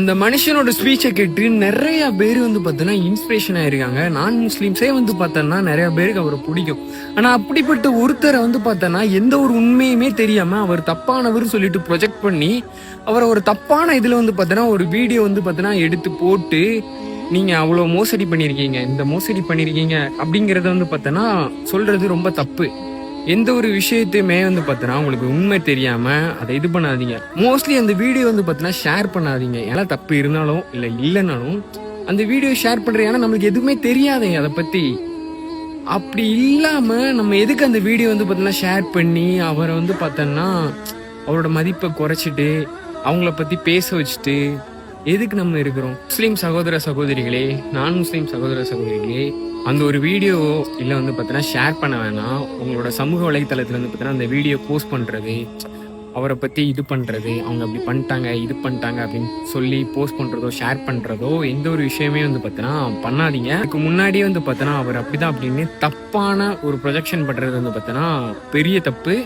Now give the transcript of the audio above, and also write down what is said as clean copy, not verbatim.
இந்த மனுஷனோட ஸ்பீச்சை கேட்டு நிறைய பேர் வந்து பார்த்தோன்னா இன்ஸ்பிரேஷன் ஆயிருக்காங்க. நான் முஸ்லீம்ஸே வந்து பார்த்தோன்னா நிறைய பேருக்கு அவரை பிடிக்கும். ஆனால் அப்படிப்பட்ட ஒருத்தரை வந்து பார்த்தோன்னா எந்த ஒரு உண்மையுமே தெரியாமல் அவர் தப்பானவர் சொல்லிட்டு ப்ரொஜெக்ட் பண்ணி அவரை ஒரு தப்பான இதில் வந்து பார்த்தோன்னா ஒரு வீடியோ வந்து பார்த்தோன்னா எடுத்து போட்டு நீங்கள் அவ்வளோ மோசடி பண்ணியிருக்கீங்க, இந்த மோசடி பண்ணியிருக்கீங்க அப்படிங்கிறத வந்து பார்த்தோன்னா சொல்கிறது ரொம்ப தப்பு. எந்த ஒரு விஷயத்தையுமே வந்து பார்த்தோன்னா உங்களுக்கு உண்மை தெரியாம அதை இது பண்ணாதீங்க. மோஸ்ட்லி அந்த வீடியோ வந்து பார்த்தோன்னா ஷேர் பண்ணாதீங்க. ஏன்னா தப்பு இருந்தாலும் இல்லை இல்லைனாலும் அந்த வீடியோ ஷேர் பண்ற, ஏன்னா நம்மளுக்கு எதுவுமே தெரியாதே அதை பத்தி. அப்படி இல்லாம நம்ம எதுக்கு அந்த வீடியோ வந்து பார்த்தோன்னா ஷேர் பண்ணி அவரை வந்து பார்த்தோன்னா அவரோட மதிப்பை குறைச்சிட்டு அவங்கள பத்தி பேச வச்சுட்டு எதுக்கு நம்ம இருக்கிறோம்? முஸ்லீம் சகோதர சகோதரிகளே, நான் முஸ்லீம் சகோதர சகோதரிகளே, அந்த ஒரு வீடியோ இல்லை வந்து பார்த்தீங்கன்னா ஷேர் பண்ண வேணாம். உங்களோட சமூக வலைத்தளத்தில் வந்து பார்த்தீங்கன்னா அந்த வீடியோ போஸ்ட் பண்ணுறது, அவரை பற்றி இது பண்ணுறது, அவங்க அப்படி பண்ணிட்டாங்க இது பண்ணிட்டாங்க அப்படின்னு சொல்லி போஸ்ட் பண்ணுறதோ ஷேர் பண்ணுறதோ எந்த ஒரு விஷயமே வந்து பார்த்தீங்கன்னா பண்ணாதீங்க. அதுக்கு முன்னாடியே வந்து பார்த்தீங்கன்னா அவர் அப்படிதான் அப்படின்னு தப்பான ஒரு ப்ரொஜெக்ஷன் பண்ணுறது வந்து பார்த்தீங்கன்னா பெரிய தப்பு.